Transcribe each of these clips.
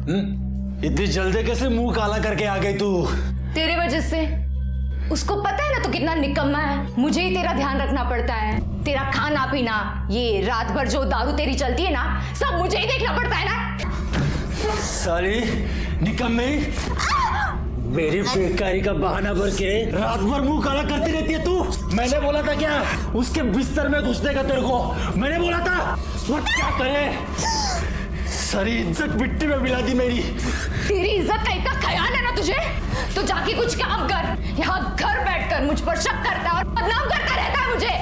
इतनी जल्दी कैसे मुंह काला करके आ गई तू? तेरे वजह से। उसको पता है ना तू कितना निकम्मा है। मुझे ही तेरा ध्यान रखना पड़ता है। तेरा खाना पीना, ये रात भर जो दारू तेरी चलती है ना, सब मुझे ही देखना पड़ता है ना। सारी निकम्मे, मेरी बेकारी का बहाना भर के रात भर मुंह काला करती रहती है तू। मैंने बोला था क्या उसके बिस्तर में घुसने का तेरे को? मैंने बोला था। और क्या करे, सारी इज्जत मिट्टी में मिला दी मेरी। तेरी इज्जत का इतना ख्याल है ना तुझे, तो जाके कुछ काम कर। यहाँ घर बैठकर मुझ पर शक करता है और बदनाम करता रहता है मुझे।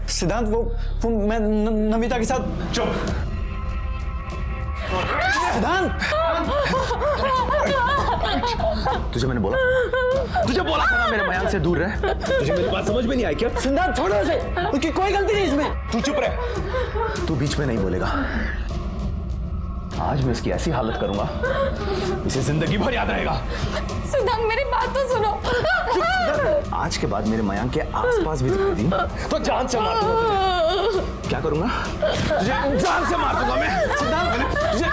सिद्धांत, वो मैं नमिता के साथ। चुप। सिद्धांत, तुझे मैंने बोला था ना मेरे मयांक से दूर रह। तुझे मेरी बात समझ में नहीं आई क्या? सिद्धांत छोड़ो उसे, उसकी कोई गलती नहीं इसमें। तू चुप रह। तू बीच में नहीं बोलेगा। आज मैं इसकी ऐसी हालत करूंगा, इसे जिंदगी भर याद रहेगा। सिद्धांत मेरी बात तो सुनो। आज के बाद मेरे मयांक के आसपास भी दिखाई दी तो जान से मार दूंगा तुझे। क्या करूंगा? तुझे जान से मार दूंगा मैं। सिद्धांत, तुझे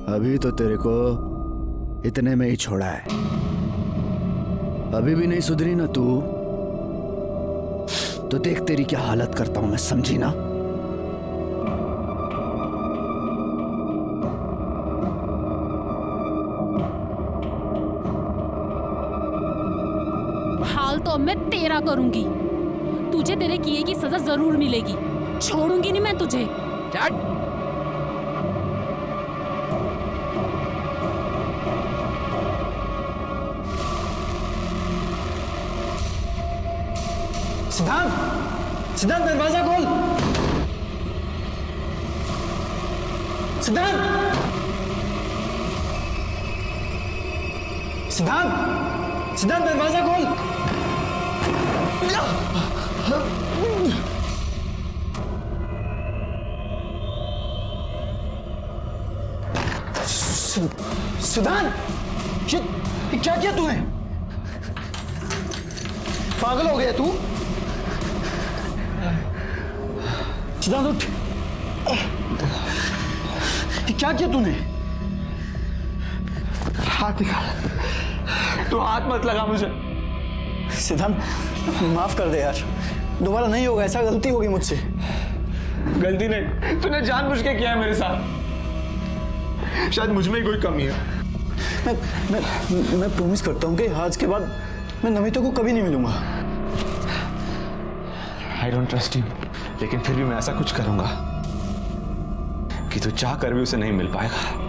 अभी तो तेरे को इतने में ही छोड़ा है, अभी भी नहीं सुधरी ना तू, तो देख तेरी क्या हालत करता हूं मैं, समझी ना? हाल तो अब मैं तेरा करूंगी। तुझे तेरे किए की सजा जरूर मिलेगी। छोड़ूंगी नहीं मैं तुझे। सिद्धांत, सिद्धांत दरवाजा खोल। सिद्धांत, सिद्धांत, सिद्धांत दरवाजा खोल। सिद्धांत, ये क्या किया तूने? पागल हो गया तू? सिद्धांत उठ। क्या किया तूने? हाथ निकाल। तू हाथ मत लगा मुझे। सिद्धांत, माफ कर दे यार, दोबारा नहीं होगा ऐसा। गलती होगी मुझसे। गलती नहीं, तूने जानबूझ के किया है मेरे साथ। शायद मुझ में ही कोई कमी है। मैं प्रॉमिस करता हूँ कि आज के बाद मैं नमिता को कभी नहीं मिलूंगा। I don't trust you, लेकिन फिर भी मैं ऐसा कुछ करूंगा कि तू चाह कर भी उसे नहीं मिल पाएगा।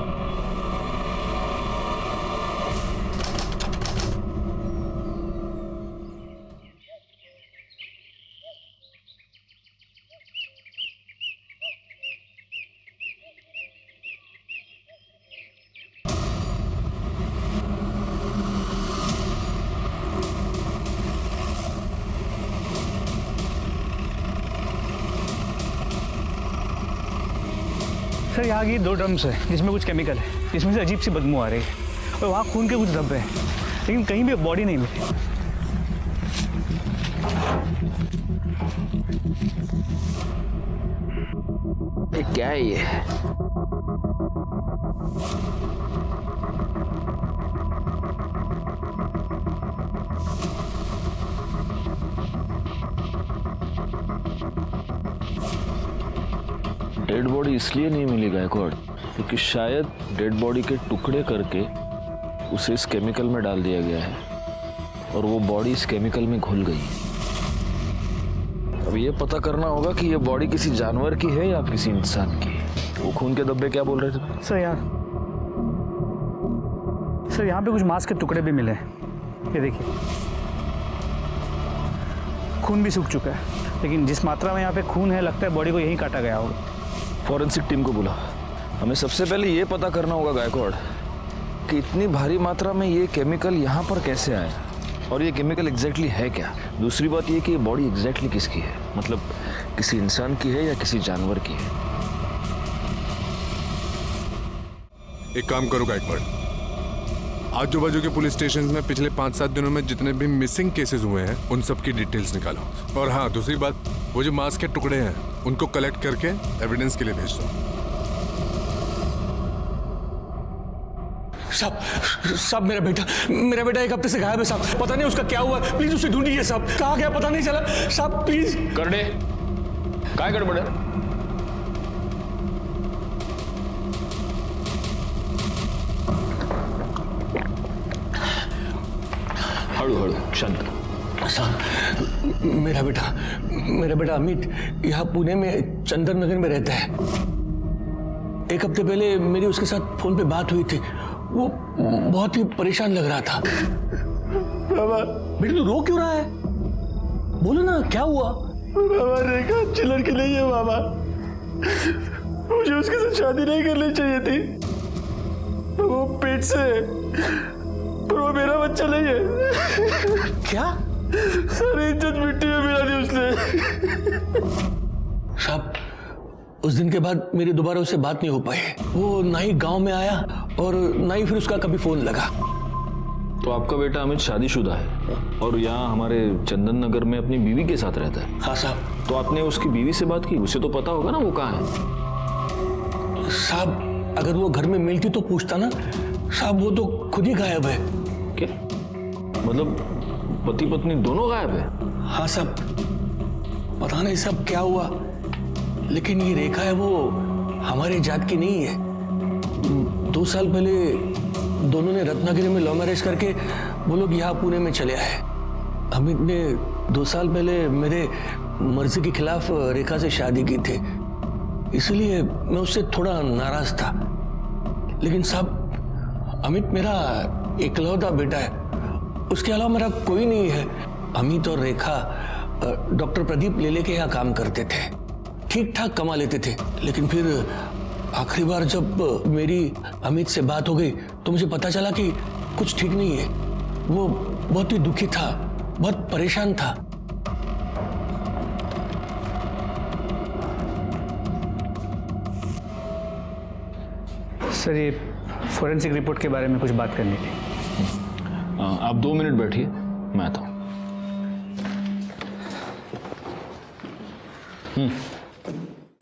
सर यहाँ की 2 ड्रम्स है जिसमें कुछ केमिकल है, जिसमें से अजीब सी बदबू आ रही है और वहाँ खून के कुछ धब्बे हैं, लेकिन कहीं भी बॉडी नहीं मिली। ये क्या है ये? डेड बॉडी इसलिए नहीं मिली गायकवाड़ क्योंकि शायद डेड बॉडी के टुकड़े करके उसे इस केमिकल में डाल दिया गया है और वो बॉडी इस केमिकल में घुल गई है। अब ये पता करना होगा कि ये बॉडी किसी जानवर की है या किसी इंसान की। वो खून के धब्बे क्या बोल रहे थे? सर यहाँ पे कुछ मांस के टुकड़े भी मिले हैं। ये देखिए, खून भी सूख चुका है, लेकिन जिस मात्रा में यहाँ पे खून है लगता है बॉडी को यहीं काटा गया होगा। फॉरेंसिक टीम को बुला। हमें सबसे पहले ये पता करना होगा गायकवाड़ कि इतनी भारी मात्रा में ये केमिकल यहाँ पर कैसे आया और ये केमिकल एग्जैक्टली है क्या। दूसरी बात ये कि ये बॉडी एग्जैक्टली किसकी है, मतलब किसी इंसान की है या किसी जानवर की है। एक काम करो गायकवाड़, आजू बाजू के पुलिस स्टेशन में पिछले 5-7 दिनों में जितने भी मिसिंग केसेस हुए हैं उन सब की डिटेल्स निकालो। और हाँ, दूसरी बात, वो जो मांस के टुकड़े हैं उनको कलेक्ट करके एविडेंस के लिए भेज दो। साहब मेरा बेटा एक हफ्ते से गायब है साहब। पता नहीं उसका क्या हुआ, प्लीज उसे ढूंढिए साहब। कहाँ गया पता नहीं चला साहब, प्लीज। करने काय गड़बड़ है? हड़ू हड़ू शांत। साहब मेरा बेटा अमित यहाँ पुणे में चंदन नगर में रहता है। एक हफ्ते पहले मेरी उसके साथ फोन पे बात हुई थी। वो बहुत ही परेशान लग रहा था। बाबा बेटा तू रो क्यों रहा है? बोलो ना क्या हुआ? बाबा रेखा अच्छी लड़की नहीं है बाबा, मुझे उसके साथ शादी नहीं करनी चाहिए थी। वो पेट से है, पर वो मेरा बच्चा नहीं है। क्या? सारी इज्जत मिट्टी में मिला दी उसने। साहब उस दिन के बाद मेरी दोबारा उससे बात नहीं हो पाई। वो ना ही गांव में आया और ना ही फिर उसका कभी फोन लगा। तो आपका बेटा अमित शादीशुदा है और यहाँ हमारे चंदन नगर में अपनी बीवी के साथ रहता है? हाँ साहब। तो आपने उसकी बीवी से बात की? उसे तो पता होगा ना वो कहाँ है। साहब अगर वो घर में मिलती तो पूछता ना। साहब वो तो खुद ही गायब है। क्या मतलब पति पत्नी दोनों गायब है? हाँ साहब, पता नहीं सब क्या हुआ, लेकिन ये रेखा है वो हमारे जात की नहीं है। 2 साल पहले दोनों ने रत्नागिरी में लव मैरिज करके वो लोग यहाँ पुणे में चले आए। अमित ने 2 साल पहले मेरे मर्जी के खिलाफ रेखा से शादी की थी, इसलिए मैं उससे थोड़ा नाराज था। लेकिन साहब अमित मेरा इकलौता बेटा है, उसके अलावा मेरा कोई नहीं है। अमित और रेखा डॉक्टर प्रदीप लेले के यहाँ काम करते थे, ठीक ठाक कमा लेते थे। लेकिन फिर आखिरी बार जब मेरी अमित से बात हो गई तो मुझे पता चला कि कुछ ठीक नहीं है। वो बहुत ही दुखी था, बहुत परेशान था। सर ये फॉरेंसिक रिपोर्ट के बारे में कुछ बात करनी थी। आप 2 मिनट बैठिए, मैं आता हूँ।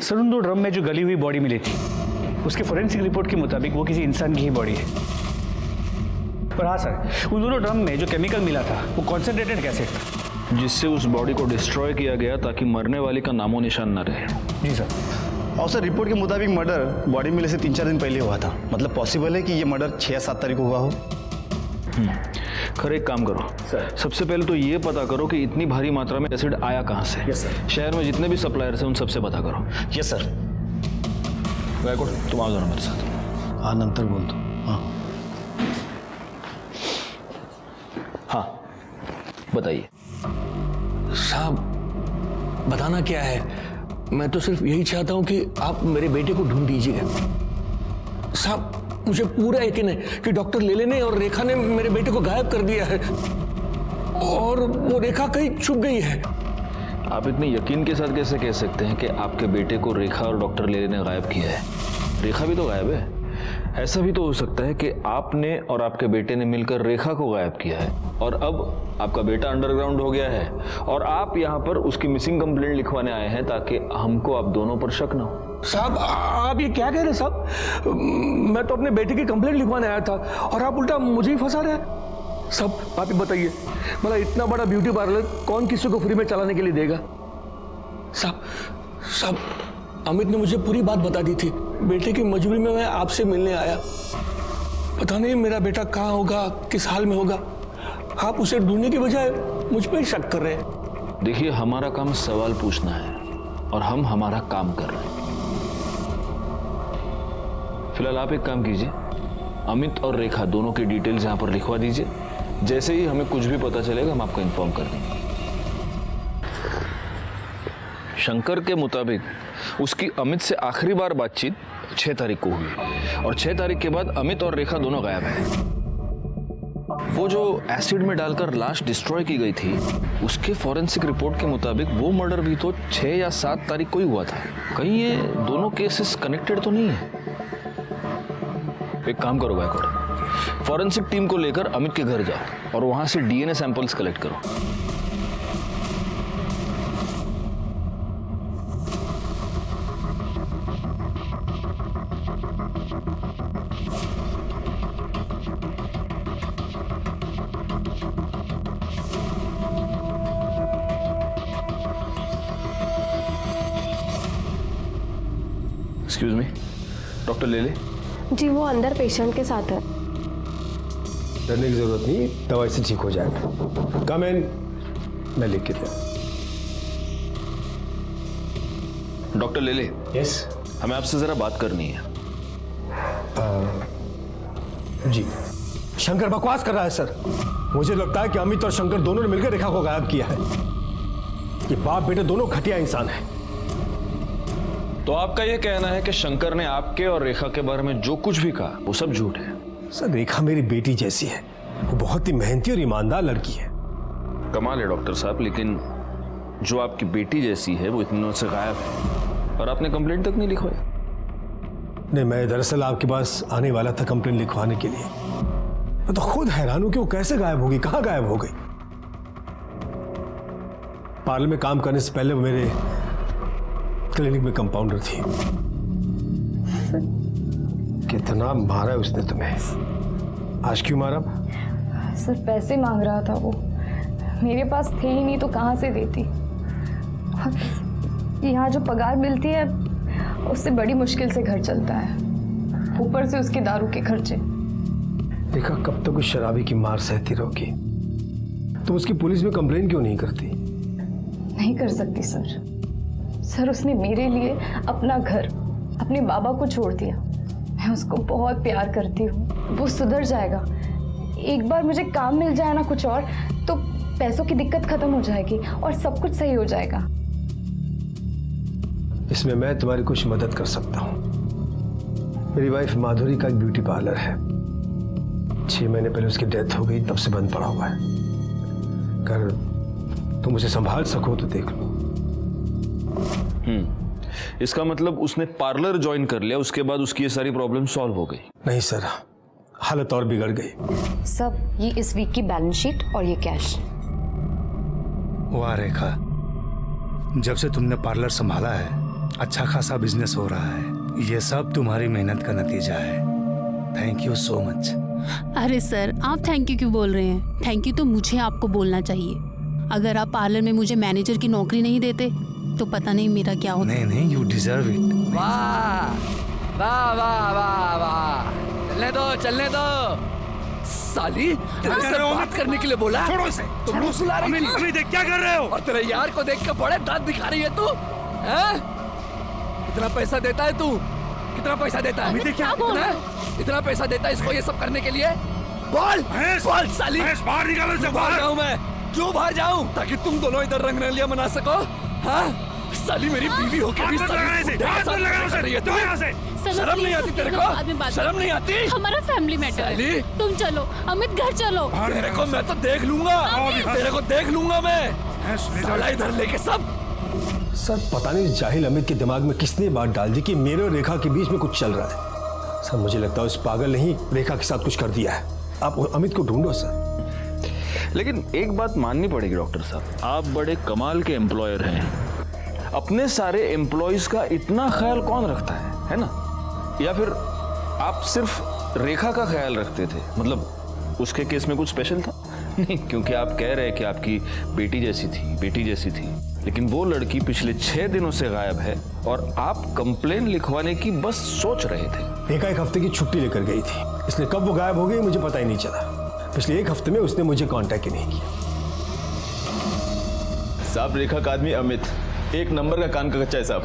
सर उन 2 ड्रम में जो गली हुई बॉडी मिली थी उसके फॉरेंसिक रिपोर्ट के मुताबिक वो किसी इंसान की ही बॉडी है। पर हाँ सर, उन दोनों ड्रम में जो केमिकल मिला था वो कॉन्सेंट्रेटेड कैसे था, जिससे उस बॉडी को डिस्ट्रॉय किया गया ताकि मरने वाले का नामो निशान न रहे। जी सर। और सर रिपोर्ट के मुताबिक मर्डर बॉडी मिलने से 3-4 दिन पहले हुआ था। मतलब पॉसिबल है कि ये मर्डर 6 या 7 तारीख को हुआ हो। खैर एक काम करो सर, सबसे पहले तो ये पता करो कि इतनी भारी मात्रा में एसिड आया कहाँ से। Yes sir. शहर में जितने भी सप्लायर्स हैं उन सबसे पता करो। Yes sir. गायकवाड़ तुम आ जाओ मेरे साथ। हाँ नंतर बोल दो। हाँ बताइए। साहब बताना क्या है, मैं तो सिर्फ यही चाहता हूं कि आप मेरे बेटे को ढूंढ दीजिए। साहब मुझे पूरा यकीन है कि डॉक्टर लेले ने और रेखा ने मेरे बेटे को गायब कर दिया है और वो रेखा कहीं छुप गई है। आप इतने यकीन के साथ कैसे कह सकते हैं कि आपके बेटे को रेखा और डॉक्टर लेले ने गायब किया है? रेखा भी तो गायब है। ऐसा भी तो हो सकता है कि आपने और आपके बेटे ने मिलकर रेखा को गायब किया है और अब आपका बेटा अंडरग्राउंड हो गया है और आप यहाँ पर उसकी मिसिंग कंप्लेंट लिखवाने आए हैं ताकि हमको आप दोनों पर शक ना हो। साहब आप ये क्या कह रहे हैं साहब? मैं तो अपने बेटे की कंप्लेंट लिखवाने आया था और आप उल्टा मुझे ही फंसा रहे हैं। साहब आप ही बताइए, मतलब इतना बड़ा ब्यूटी पार्लर कौन किसी को फ्री में चलाने के लिए देगा? साहब अमित ने मुझे पूरी बात बता दी थी। बेटे की मजबूरी में मैं आपसे मिलने आया। पता नहीं मेरा बेटा कहाँ होगा, किस हाल में होगा। आप उसे ढूंढने की बजाय मुझ पर शक कर रहे हैं। देखिए, हमारा काम सवाल पूछना है और हम हमारा काम कर रहे हैं। फिलहाल आप एक काम कीजिए, अमित और रेखा दोनों की डिटेल्स यहां पर लिखवा दीजिए। जैसे ही हमें कुछ भी पता चलेगा हम आपको इन्फॉर्म कर देंगे। शंकर के मुताबिक उसकी अमित से आखिरी बार बातचीत 6 तारीख को हुई और 6 तारीख के बाद अमित और रेखा दोनों गायब हैं। वो जो एसिड में डालकर लाश डिस्ट्रॉय की गई थी, उसके फॉरेंसिक रिपोर्ट के मुताबिक वो मर्डर भी तो 6 या 7 तारीख को ही हुआ था। कहीं ये दोनों केसेस कनेक्टेड तो नहीं है? एक काम करो गायकवाड़, फॉरेंसिक टीम को लेकर अमित के घर जाओ और वहां से डीएनए सैंपल्स कलेक्ट करो। एक्सक्यूज मी, डॉक्टर ले ले। जी वो अंदर पेशेंट के साथ है। डरने की जरूरत नहीं, दवाई से ठीक हो जाएगा। कम इन, मैं लिख के दे। डॉक्टर ले ले। यस, हमें आपसे जरा बात करनी है। जी। शंकर बकवास कर रहा है सर। मुझे लगता है कि अमित और शंकर दोनों ने मिलकर रेखा को गायब किया है। ये बाप बेटे दोनों घटिया इंसान हैं। तो आपका यह कहना है कि शंकर ने आपके और रेखा के बारे में जो कुछ भी कहा वो सब झूठ है? सर, रेखा मेरी बेटी जैसी है। वो बहुत ही मेहनती और ईमानदार लड़की है। कमाल है डॉक्टर साहब, लेकिन जो आपकी बेटी जैसी है वो इतने दिनों से गायब है और आपने कंप्लेंट तक नहीं लिखवाई। नहीं, मैं दरअसल आपके पास आने वाला था कंप्लेंट लिखवाने के लिए। मैं तो खुद हैरान हूं कि वो कैसे गायब होगी, कहां गायब हो गई। पार्लर में काम करने से पहले वो मेरे क्लिनिक में कंपाउंडर थी। कितना मारा उसने तुम्हें? आज क्यों मारा? सर पैसे मांग रहा था वो, मेरे पास थे ही नहीं तो कहाँ से देती। और यहाँ जो पगार मिलती है उससे बड़ी मुश्किल से घर चलता है, ऊपर से उसके दारू के खर्चे। देखा, कब तक उस शराबी की मार सहती रहोगी? तुम उसकी पुलिस में कंप्लेन क्यों नहीं करती? नहीं कर सकती सर। सर उसने मेरे लिए अपना घर, अपने बाबा को छोड़ दिया। मैं उसको बहुत प्यार करती हूँ। वो सुधर जाएगा। एक बार मुझे काम मिल जाए ना कुछ और, तो पैसों की दिक्कत खत्म हो जाएगी और सब कुछ सही हो जाएगा। इसमें मैं तुम्हारी कुछ मदद कर सकता हूँ। मेरी वाइफ माधुरी का एक ब्यूटी पार्लर है। 6 महीने पहले उसकी डेथ हो गई, तब से बंद पड़ा हुआ है। अगर तुम उसे संभाल सको तो देख लो। इसका मतलब उसने पार्लर ज्वाइन कर लिया, उसके बाद उसकी ये सारी प्रॉब्लम सॉल्व हो गई? नहीं सर, हालत और बिगड़ गई। सब ये इस वीक की बैलेंस शीट और ये कैश। वाह रेखा, जब से तुमने पार्लर संभाला है अच्छा खासा बिजनेस हो रहा है। ये सब तुम्हारी मेहनत का नतीजा है। Thank you so much. अरे सर, आप थैंक यू क्यों बोल रहे हैं? थैंक यू तो मुझे आपको बोलना चाहिए। अगर आप पार्लर में मुझे मैनेजर की नौकरी नहीं देते तो पता नहीं मेरा क्या होता। नहीं, यू डिजर्व इट। वाह वाह वाह वाह वाह, चलने दो साली, तेरे से बात करने के लिए बोला। छोड़ो इसे। तुम लोग सुला रही थी। अभी देख क्या कर रहे हो? और तेरे यार को देख के बड़े दांत दिखा रही है तू, हैं? कितना पैसा देता है तू? कितना पैसा देता है? इतना पैसा देता है इसको ये सब करने के लिए? बोल बोल साली, बाहर निकालो इसे। बाहर जाऊं मैं? क्यों बाहर जाऊं? ताकि तुम दोनों इधर रंगरलियां मना सको। हाँ साली, मेरी बीवी होके भी शर्म नहीं आती तेरे को? शर्म नहीं आती? हमारा फैमिली मैटर है। तुम चलो अमित, घर चलो। तेरे को मैं तो देख लूंगा, तेरे को देख लूंगा मैं। साला इधर लेके सब। सर पता नहीं इस जाहिल अमित के दिमाग में किसने बात डाल दी कि मेरे और रेखा के बीच में कुछ चल रहा है। सर मुझे लगता है उस पागल ने ही रेखा के साथ कुछ कर दिया है। आप अमित को ढूंढो सर। लेकिन एक बात माननी पड़ेगी डॉक्टर साहब, आप बड़े कमाल के एम्प्लॉयर हैं। अपने सारे एम्प्लॉयज का इतना ख्याल कौन रखता है ना? या फिर आप सिर्फ रेखा का ख्याल रखते थे? मतलब उसके केस में कुछ स्पेशल था? नहीं, क्योंकि आप कह रहे हैं कि आपकी बेटी जैसी थी, लेकिन वो लड़की पिछले 6 दिनों से गायब है और आप कंप्लेन लिखवाने की बस सोच रहे थे। रेखा 1 हफ्ते की छुट्टी लेकर गई थी, इसलिए कब वो गायब हो गई मुझे पता ही नहीं चला। पिछले 1 हफ्ते में उसने मुझे कांटेक्ट ही नहीं किया। साहब रेखा का आदमी अमित 1 नंबर का कान का कच्चा है साहब।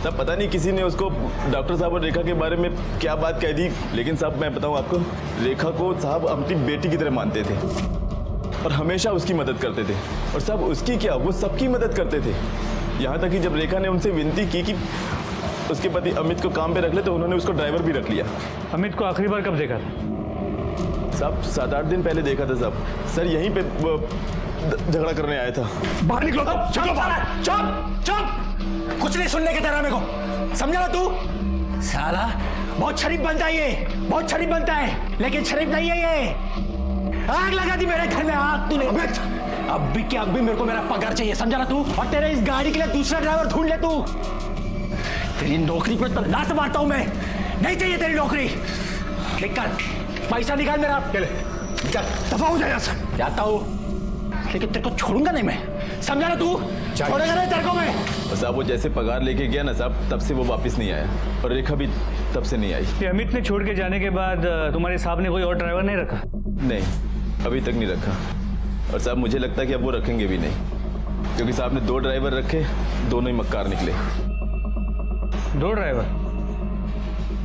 पता नहीं किसी ने उसको डॉक्टर साहब और रेखा के बारे में क्या बात कह दी, लेकिन साहब मैं बताऊं आपको, रेखा को साहब अपनी बेटी की तरह मानते थे और हमेशा उसकी मदद करते थे। और साहब उसकी क्या, वो सबकी मदद करते थे। यहाँ तक कि जब रेखा ने उनसे विनती की कि उसके पति अमित को काम पे रख ले, तो उन्होंने उसको ड्राइवर भी रख लिया। अमित को आखिरी बार कब देखा था? साहब 7-8 दिन पहले देखा था साहब। सर यहीं पे झगड़ा करने आया था। बाहर निकलो। चुप। कुछ नहीं सुनने के तेरा मेरे को, समझा ना तू? साला बहुत शरीफ बनता है ये, बहुत शरीफ बनता है, लेकिन शरीफ नहीं है ये। आग लगा दी मेरे घर में, आग तूने। अब भी मेरे को मेरा पगार चाहिए, समझा ना तू? और तेरे इस गाड़ी के लिए दूसरा ड्राइवर ढूंढ ले तू। तेरी नौकरी पे तो लात मारता हूं मैं, नहीं चाहिए तेरी नौकरी। निकल, पैसा निकाल मेरा। दफा हो जाए यहाँ से। जाता हूँ, लेकिन तेरे को छोड़ूंगा नहीं मैं, समझा ना तू? छोड़ेगा नहीं तेरे को मैं। और साहब वो जैसे पगार लेके गया ना साहब, तब से वो वापस नहीं आया और रेखा भी तब से नहीं आई। ये अमित ने छोड़ के जाने के बाद तुम्हारे साहब ने कोई और ड्राइवर नहीं रखा? नहीं, अभी तक नहीं रखा। और साहब मुझे लगता है कि अब वो रखेंगे भी नहीं, क्योंकि साहब ने 2 ड्राइवर रखे, दोनों ही मक्कार निकले। 2 ड्राइवर?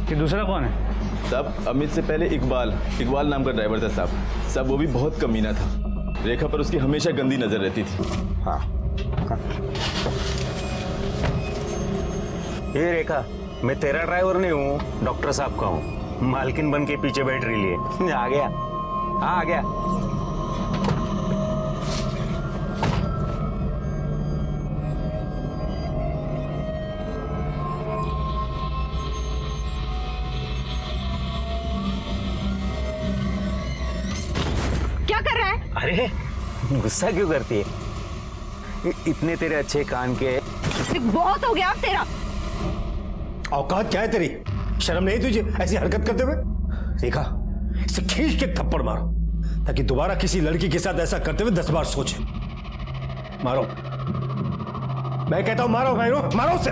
कि दूसरा कौन है? साहब अमित से पहले इकबाल नाम का ड्राइवर था साहब। वो भी बहुत कमीना था। रेखा पर उसकी हमेशा गंदी नजर रहती थी। हाँ। ये रेखा, मैं तेरा ड्राइवर नहीं हूँ, डॉक्टर साहब का हूँ। मालकिन बन के पीछे बैठ रही है। आ गया, आ गया। क्या कर रहा है? अरे गुस्सा क्यों करती है? इतने तेरे अच्छे कान के। बहुत हो गया तेरा। औकात क्या है तेरी? शर्म नहीं तुझे ऐसी हरकत करते हुए? रेखा, इसे खींच के थप्पड़ मारो, ताकि दोबारा किसी लड़की के साथ ऐसा करते हुए 10 बार सोचे। मारो, मैं कहता हूं मारो, मारो उसे।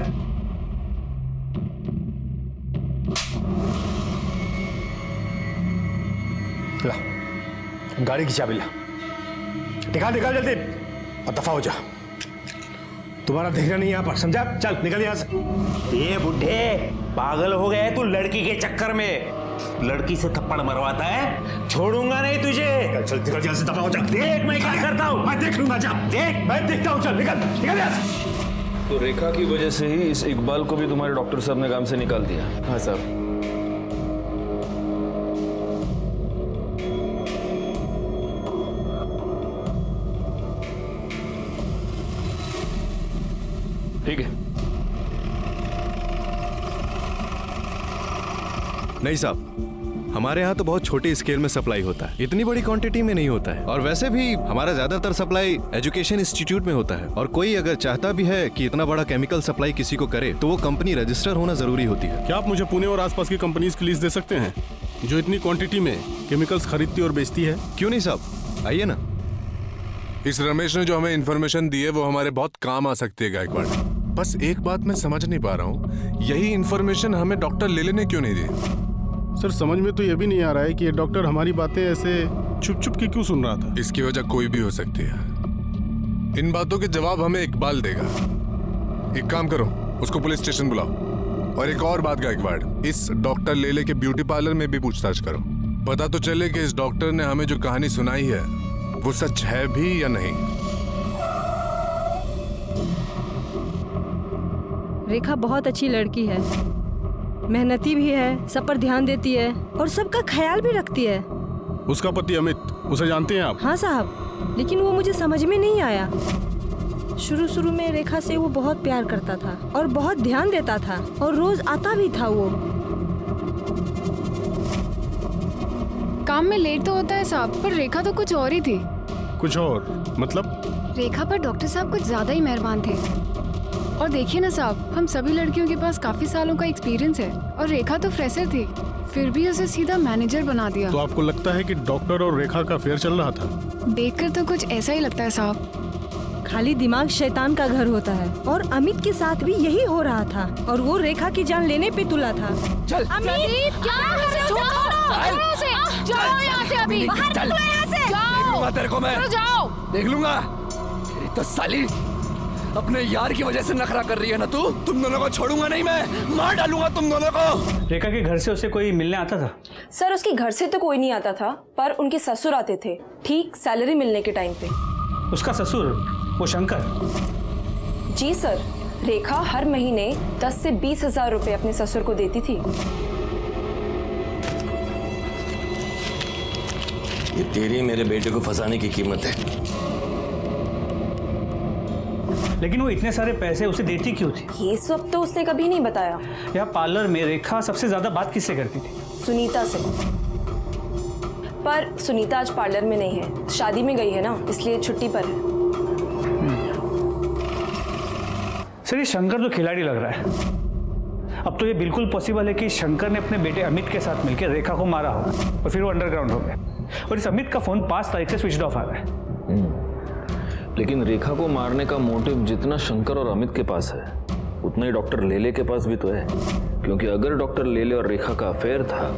ला, गाड़ी की चाबी ला, निकाल जल्दी और दफा हो जा। तुम्हारा देखना नहीं यहाँ पर, समझा? चल निकल यहाँ से। ये बुढ़े पागल हो गए तू लड़की के चक्कर में। लड़की से थप्पड़ मरवाता है, छोड़ूंगा नहीं तुझे। चल निकल यहाँ से, दफा हो जा। देख मैं क्या करता हूँ, मैं देख लूंगा। जा देख, मैं देखता हूँ। चल निकल यहाँ से। तो रेखा की वजह से ही इस इकबाल को भी तुम्हारे डॉक्टर साहब ने काम से निकाल दिया? हाँ साहब। ठीक है। नहीं साहब, हमारे यहाँ तो बहुत छोटे स्केल में सप्लाई होता है, इतनी बड़ी क्वांटिटी में नहीं होता है। और वैसे भी हमारा ज्यादातर सप्लाई एजुकेशन इंस्टीट्यूट में होता है। और कोई अगर चाहता भी है कि इतना बड़ा केमिकल सप्लाई किसी को करे, तो वो कंपनी रजिस्टर होना जरूरी होती है। क्या आप मुझे पुणे और आसपास की कंपनीज की लिस्ट दे सकते हैं जो इतनी क्वांटिटी में केमिकल्स खरीदती और बेचती है? क्यों नहीं साहब, आइए ना। इस रमेश ने जो हमें इन्फॉर्मेशन दी है वो हमारे बहुत काम आ सकती है गायकवाड़। बस एक बात मैं समझ नहीं पा रहा हूँ, यही इन्फॉर्मेशन हमें डॉक्टर लेले ने क्यों नहीं दी? सर समझ में तो ये भी नहीं आ रहा है कि ये डॉक्टर हमारी बातें ऐसे छुप छुप के क्यों सुन रहा था। इसकी वजह कोई भी हो सकती है। इन बातों के जवाब हमें इकबाल देगा। एक काम करो, उसको पुलिस स्टेशन बुलाओ। और एक और बात गायकवाड़, इस डॉक्टर लेले के ब्यूटी पार्लर में भी पूछताछ करो। पता तो चले कि इस डॉक्टर ने हमें जो कहानी सुनाई है वो सच है भी या नहीं। रेखा बहुत अच्छी लड़की है, मेहनती भी है, सब पर ध्यान देती है और सबका ख्याल भी रखती है। उसका पति अमित, उसे जानते हैं आप? हाँ साहब, लेकिन वो मुझे समझ में नहीं आया। शुरू में रेखा से वो बहुत प्यार करता था और बहुत ध्यान देता था और रोज आता भी था। वो काम में लेट तो होता है साहब, पर रेखा तो कुछ और ही थी। कुछ और मतलब? रेखा पर डॉक्टर साहब कुछ ज्यादा ही मेहरबान थे। और देखिए ना साहब, हम सभी लड़कियों के पास काफी सालों का एक्सपीरियंस है और रेखा तो फ्रेशर थी, फिर भी उसे सीधा मैनेजर बना दिया। तो आपको लगता है कि डॉक्टर और रेखा का अफेयर चल रहा था? देखकर तो कुछ ऐसा ही लगता है साहब। खाली दिमाग शैतान का घर होता है और अमित के साथ भी यही हो रहा था और वो रेखा की जान लेने पे तुला था। चल अमित, क्या कर रहे हो? जाओ यहाँ से अभी, बाहर निकलो यहाँ से। देख लूंगा तेरे को मैं, जाओ। देख लूंगा। तेरी तो साली अपने यार की वजह से नखरा कर रही है ना तू। तुम दोनों को छोड़ूंगा नहीं मैं, मार डालूंगा तुम दोनों को। रेखा के घर से उसे कोई मिलने आता था? सर उसके घर से तो कोई नहीं आता था, पर उनके ससुर आते थे ठीक सैलरी मिलने के टाइम पे। उसका ससुर, वो शंकर? जी सर, रेखा हर महीने 10 से 20 हजार रुपए अपने ससुर को देती थी। ये तेरी मेरे बेटे को फंसाने की कीमत है। लेकिन वो इतने सारे पैसे उसे देती क्यों थी? ये सब तो उसने कभी नहीं बताया। यहाँ पार्लर में रेखा सबसे ज्यादा बात किससे करती थी? सुनीता से। पर सुनीता आज पार्लर में नहीं है, शादी में गई है ना, इसलिए छुट्टी पर है। सर, ये शंकर तो खिलाड़ी लग रहा है। अब तो ये बिल्कुल पॉसिबल है कि शंकर ने अपने बेटे अमित के साथ मिलकर रेखा को मारा हो और फिर वो अंडरग्राउंड हो गया। और इस अमित का फोन 5 तारीख से स्विच ऑफ आ रहा है। लेकिन रेखा को मारने का मोटिव जितना शंकर और अमित के पास है, उतना ही डॉक्टर लेले के पास भी तो है। क्योंकि अगर डॉक्टर लेले और रेखा का अफेयर था,